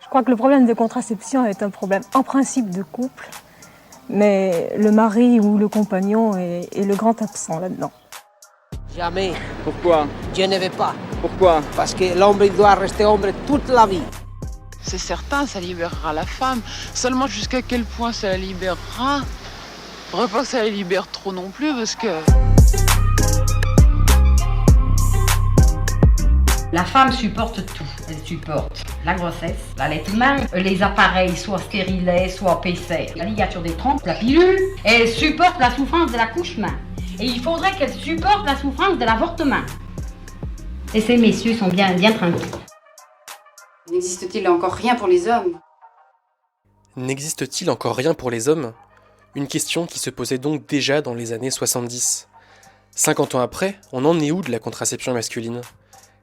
Je crois que le problème de contraception est un problème en principe de couple, mais le mari ou le compagnon est le grand absent là-dedans. Jamais. Pourquoi? Je ne vais pas. Pourquoi? Parce que l'homme il doit rester homme toute la vie. C'est certain, ça libérera la femme. Seulement jusqu'à quel point ça la libérera? Faudrait pas que ça la libère trop non plus parce que... La femme supporte tout. Elle supporte la grossesse, l'allaitement, les appareils, soit stérilets, soit PCR, la ligature des trompes, la pilule. Et elle supporte la souffrance de l'accouchement. Et il faudrait qu'elle supporte la souffrance de l'avortement. Et ces messieurs sont bien tranquilles. N'existe-t-il encore rien pour les hommes? N'existe-t-il encore rien pour les hommes? Une question qui se posait donc déjà dans les années 70. 50 ans après, on en est où de la contraception masculine?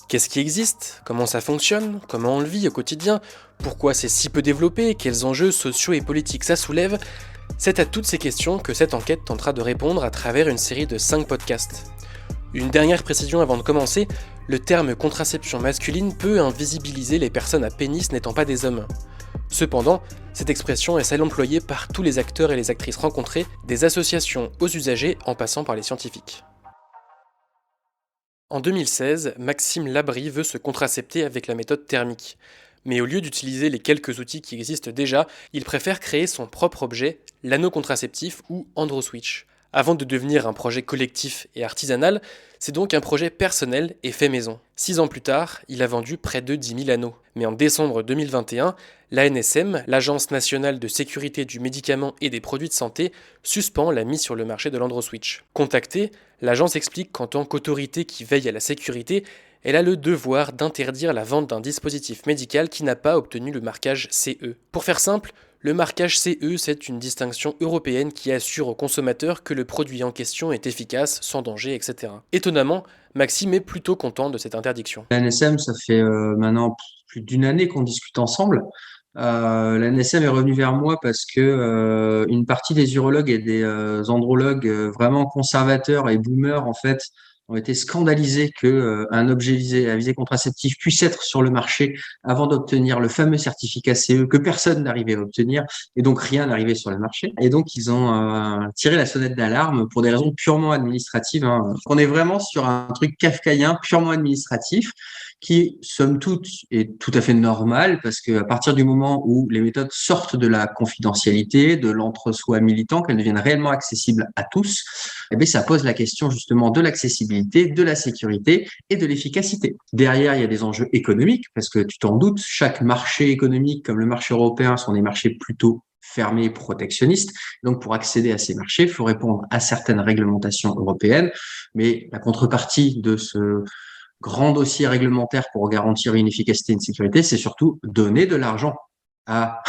Qu'est-ce qui existe? Comment ça fonctionne? Comment on le vit au quotidien? Pourquoi c'est si peu développé? Quels enjeux sociaux et politiques ça soulève? C'est à toutes ces questions que cette enquête tentera de répondre à travers une série de 5 podcasts. Une dernière précision avant de commencer, le terme contraception masculine peut invisibiliser les personnes à pénis n'étant pas des hommes. Cependant, cette expression est celle employée par tous les acteurs et les actrices rencontrés, des associations aux usagers en passant par les scientifiques. En 2016, Maxime Labrie veut se contracepter avec la méthode thermique. Mais au lieu d'utiliser les quelques outils qui existent déjà, il préfère créer son propre objet, l'anneau contraceptif ou AndroSwitch. Avant de devenir un projet collectif et artisanal, c'est donc un projet personnel et fait maison. 6 ans plus tard, il a vendu près de 10 000 anneaux. Mais en décembre 2021, l'ANSM, l'Agence nationale de sécurité du médicament et des produits de santé, suspend la mise sur le marché de l'AndroSwitch. Contactée, l'agence explique qu'en tant qu'autorité qui veille à la sécurité, elle a le devoir d'interdire la vente d'un dispositif médical qui n'a pas obtenu le marquage CE. Pour faire simple, le marquage CE, c'est une distinction européenne qui assure aux consommateurs que le produit en question est efficace, sans danger, etc. Étonnamment, Maxime est plutôt content de cette interdiction. L'ANSM, ça fait maintenant plus d'une année qu'on discute ensemble. L'ANSM est revenu vers moi parce que une partie des urologues et des andrologues vraiment conservateurs et boomers, en fait, ont été scandalisés que un objet à visée contraceptive puisse être sur le marché avant d'obtenir le fameux certificat CE que personne n'arrivait à obtenir et donc rien n'arrivait sur le marché. Et donc ils ont tiré la sonnette d'alarme pour des raisons purement administratives. On est vraiment sur un truc kafkaïen, purement administratif, qui, somme toute, est tout à fait normal parce que à partir du moment où les méthodes sortent de la confidentialité, de l'entre-soi militant, qu'elles deviennent réellement accessibles à tous, eh bien, ça pose la question justement de l'accessibilité, de la sécurité et de l'efficacité. Derrière, il y a des enjeux économiques parce que tu t'en doutes, chaque marché économique comme le marché européen sont des marchés plutôt fermés, protectionnistes. Donc, pour accéder à ces marchés, il faut répondre à certaines réglementations européennes. Mais la contrepartie de ce grand dossier réglementaire pour garantir une efficacité et une sécurité, c'est surtout donner de l'argent à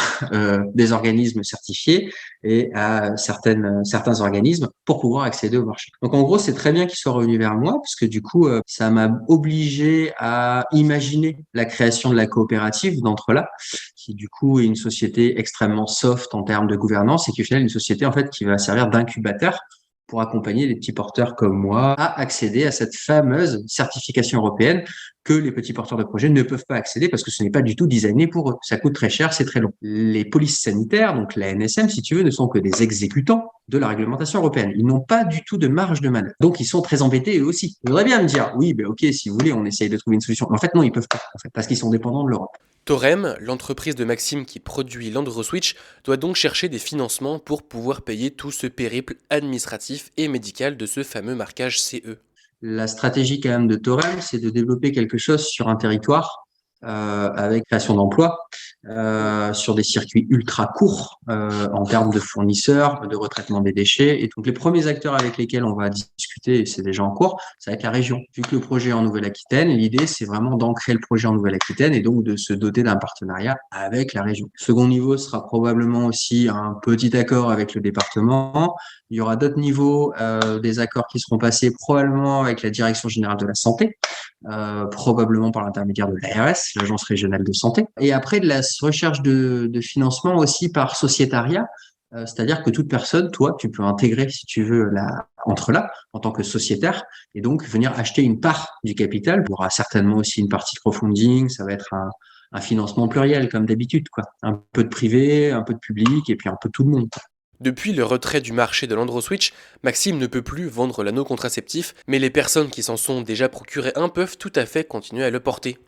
des organismes certifiés et à certains organismes pour pouvoir accéder au marché. Donc en gros, c'est très bien qu'ils soient revenus vers moi parce que du coup, ça m'a obligé à imaginer la création de la coopérative d'Entrela, qui du coup est une société extrêmement soft en termes de gouvernance et qui au final est une société en fait qui va servir d'incubateur pour accompagner les petits porteurs comme moi à accéder à cette fameuse certification européenne que les petits porteurs de projets ne peuvent pas accéder parce que ce n'est pas du tout designé pour eux. Ça coûte très cher, c'est très long. Les polices sanitaires, donc la NSM, si tu veux, ne sont que des exécutants de la réglementation européenne. Ils n'ont pas du tout de marge de manœuvre. Donc, ils sont très embêtés eux aussi. Ils voudraient bien me dire, oui, ben ok, si vous voulez, on essaye de trouver une solution. Mais en fait, non, ils peuvent pas, en fait, parce qu'ils sont dépendants de l'Europe. Thorem, l'entreprise de Maxime qui produit l'AndroSwitch, doit donc chercher des financements pour pouvoir payer tout ce périple administratif et médical de ce fameux marquage CE. La stratégie quand même de Thorem, c'est de développer quelque chose sur un territoire avec création d'emplois sur des circuits ultra courts en termes de fournisseurs, de retraitement des déchets. Et donc les premiers acteurs avec lesquels on va discuter, et c'est déjà en cours, ça va être la région. Vu que le projet est en Nouvelle-Aquitaine, l'idée c'est vraiment d'ancrer le projet en Nouvelle-Aquitaine et donc de se doter d'un partenariat avec la région. Second niveau sera probablement aussi un petit accord avec le département. Il y aura d'autres niveaux, des accords qui seront passés probablement avec la Direction générale de la santé, probablement par l'intermédiaire de l'ARS, l'Agence régionale de santé. Et après, de la recherche de financement aussi par sociétariat, c'est-à-dire que toute personne, toi, tu peux intégrer, si tu veux, Entrela en tant que sociétaire et donc venir acheter une part du capital. Il y aura certainement aussi une partie crowdfunding, ça va être un financement pluriel comme d'habitude, quoi. Un peu de privé, un peu de public et puis un peu tout le monde. Depuis le retrait du marché de l'AndroSwitch, Maxime ne peut plus vendre l'anneau contraceptif, mais les personnes qui s'en sont déjà procuré un peuvent tout à fait continuer à le porter.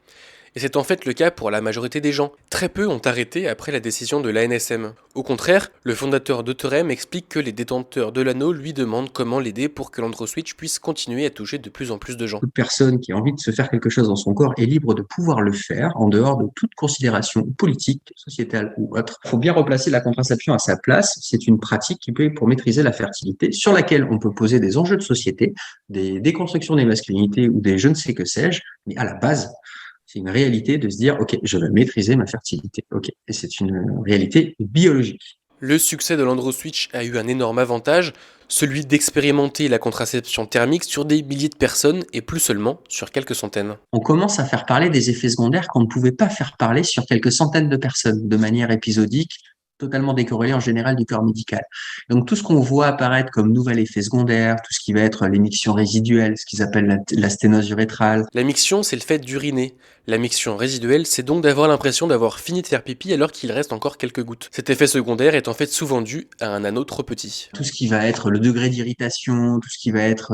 Et c'est en fait le cas pour la majorité des gens. Très peu ont arrêté après la décision de l'ANSM. Au contraire, le fondateur de Thorem explique que les détenteurs de l'anneau lui demandent comment l'aider pour que l'AndroSwitch puisse continuer à toucher de plus en plus de gens. Toute personne qui a envie de se faire quelque chose dans son corps est libre de pouvoir le faire en dehors de toute considération politique, sociétale ou autre. Il faut bien replacer la contraception à sa place. C'est une pratique qui peut pour maîtriser la fertilité, sur laquelle on peut poser des enjeux de société, des déconstructions des masculinités ou des je ne sais que sais-je, mais à la base, c'est une réalité de se dire, OK, je vais maîtriser ma fertilité. OK. Et c'est une réalité biologique. Le succès de l'AndroSwitch a eu un énorme avantage, celui d'expérimenter la contraception thermique sur des milliers de personnes et plus seulement sur quelques centaines. On commence à faire parler des effets secondaires qu'on ne pouvait pas faire parler sur quelques centaines de personnes de manière épisodique, totalement décorrélé en général du corps médical. Donc tout ce qu'on voit apparaître comme nouvel effet secondaire, tout ce qui va être l'émiction résiduelle, ce qu'ils appellent la sténose urétrale. La miction, c'est le fait d'uriner. La miction résiduelle, c'est donc d'avoir l'impression d'avoir fini de faire pipi alors qu'il reste encore quelques gouttes. Cet effet secondaire est en fait souvent dû à un anneau trop petit. Tout ce qui va être le degré d'irritation, tout ce qui va être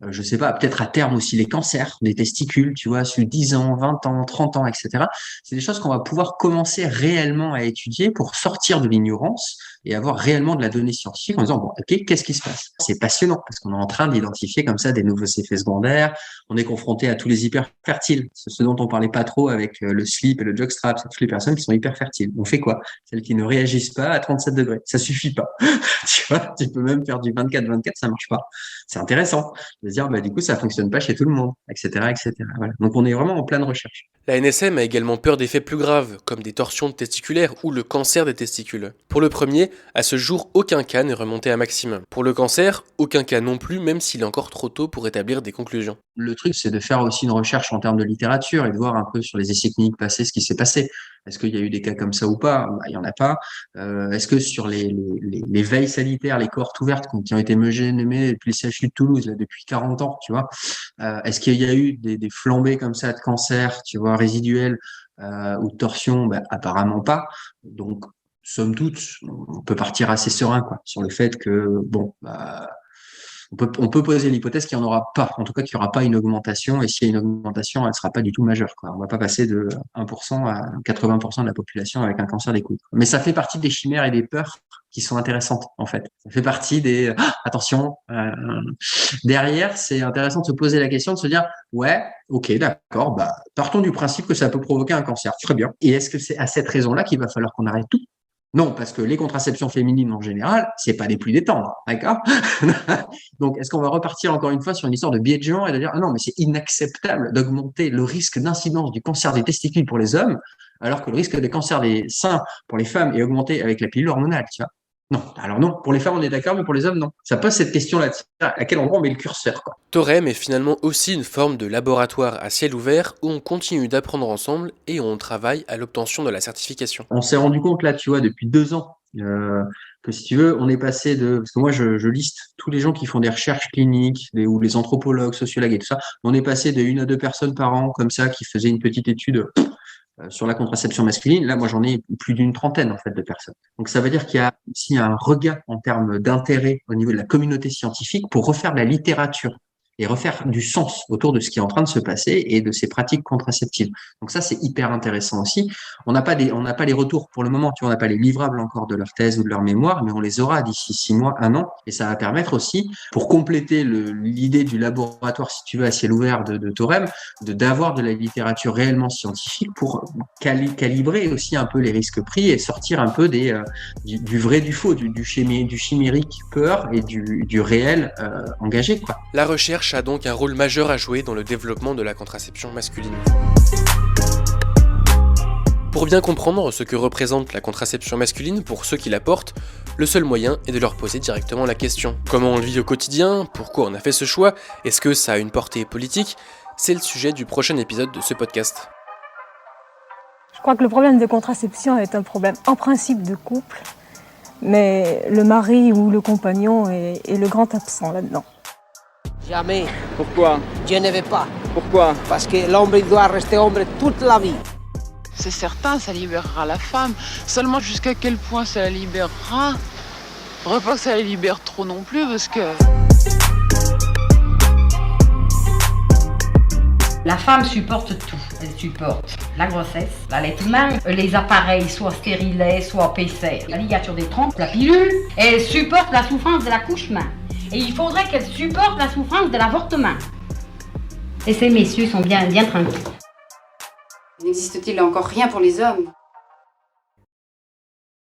je sais pas, peut-être à terme aussi les cancers des testicules, tu vois, sur 10 ans, 20 ans, 30 ans, etc. C'est des choses qu'on va pouvoir commencer réellement à étudier pour sortir de l'ignorance et avoir réellement de la donnée scientifique en disant, bon, OK, qu'est-ce qui se passe? C'est passionnant parce qu'on est en train d'identifier comme ça des nouveaux effets secondaires. On est confronté à tous les hyperfertiles, ce dont on parlait pas trop avec le slip et le jockstrap, c'est toutes les personnes qui sont hyperfertiles. On fait quoi? Celles qui ne réagissent pas à 37 degrés. Ça suffit pas. Tu vois, tu peux même faire du 24-24, ça marche pas. C'est intéressant de se dire, bah, du coup, ça fonctionne pas chez tout le monde, etc., etc. Voilà. Donc, on est vraiment en pleine recherche. La NSM a également peur d'effets plus graves, comme des torsions testiculaires ou le cancer des testicules. Pour le premier, à ce jour, aucun cas n'est remonté à Maxime. Pour le cancer, aucun cas non plus, même s'il est encore trop tôt pour établir des conclusions. Le truc, c'est de faire aussi une recherche en termes de littérature et de voir un peu sur les essais cliniques passés ce qui s'est passé. Est-ce qu'il y a eu des cas comme ça ou pas? Bah, il y en a pas. Est-ce que sur les veilles sanitaires, les cohortes ouvertes qui ont été menées depuis le CHU de Toulouse là, depuis 40 ans, tu vois, est-ce qu'il y a eu des flambées comme ça de cancer, tu vois, résiduels ou de torsion? Bah, apparemment pas. Donc, somme toute, on peut partir assez serein quoi, sur le fait que, bon, on peut poser l'hypothèse qu'il n'y en aura pas, en tout cas qu'il n'y aura pas une augmentation, et s'il y a une augmentation, elle ne sera pas du tout majeure, quoi. On ne va pas passer de 1% à 80% de la population avec un cancer des couilles. Mais ça fait partie des chimères et des peurs qui sont intéressantes, en fait. Ça fait partie des... attention, derrière, c'est intéressant de se poser la question, de se dire, ouais, ok, d'accord, bah, partons du principe que ça peut provoquer un cancer. Très bien. Et est-ce que c'est à cette raison-là qu'il va falloir qu'on arrête tout? Non, parce que les contraceptions féminines en général, c'est pas les plus détendres, d'accord? Donc, est-ce qu'on va repartir encore une fois sur une histoire de biais de genre et de dire ah non, mais c'est inacceptable d'augmenter le risque d'incidence du cancer des testicules pour les hommes, alors que le risque des cancers des seins pour les femmes est augmenté avec la pilule hormonale, tu vois? Non, alors non, pour les femmes on est d'accord, mais pour les hommes non. Ça pose cette question-là, à quel endroit on met le curseur, quoi. Thorem est finalement aussi une forme de laboratoire à ciel ouvert où on continue d'apprendre ensemble et où on travaille à l'obtention de la certification. On s'est rendu compte là, tu vois, depuis 2 ans, que si tu veux, on est passé de... Parce que moi, je liste tous les gens qui font des recherches cliniques, ou les anthropologues, sociologues et tout ça. On est passé de 1 à 2 personnes par an, comme ça, qui faisaient une petite étude sur la contraception masculine. Là, moi, j'en ai plus d'une trentaine, en fait, de personnes. Donc, ça veut dire qu'il y a aussi un regain en termes d'intérêt au niveau de la communauté scientifique pour refaire de la littérature et refaire du sens autour de ce qui est en train de se passer et de ces pratiques contraceptives. Donc ça, c'est hyper intéressant aussi. On n'a pas les retours pour le moment, tu vois, on n'a pas les livrables encore de leur thèse ou de leur mémoire, mais on les aura d'ici 6 mois, 1 an, et ça va permettre aussi, pour compléter l'idée du laboratoire, si tu veux, à ciel ouvert de Thorem, d'avoir de la littérature réellement scientifique pour calibrer aussi un peu les risques pris et sortir un peu du vrai du faux, du chimérique peur et du réel engagé, quoi. La recherche a donc un rôle majeur à jouer dans le développement de la contraception masculine. Pour bien comprendre ce que représente la contraception masculine pour ceux qui la portent, le seul moyen est de leur poser directement la question. Comment on le vit au quotidien? Pourquoi on a fait ce choix? Est-ce que ça a une portée politique? C'est le sujet du prochain épisode de ce podcast. Je crois que le problème de contraception est un problème en principe de couple, mais le mari ou le compagnon est le grand absent là-dedans. Jamais. Pourquoi? Je ne vais pas. Pourquoi? Parce que l'homme doit rester homme toute la vie. C'est certain, ça libérera la femme. Seulement jusqu'à quel point ça la libérera? Faudrait pas que ça la libère trop non plus parce que... La femme supporte tout. Elle supporte la grossesse, l'allaitement, les appareils, soit stérilets, soit PCR, la ligature des trompes, la pilule. Et elle supporte la souffrance de l'accouchement. Et il faudrait qu'elle supporte la souffrance de l'avortement. Et ces messieurs sont bien tranquilles. N'existe-t-il encore rien pour les hommes?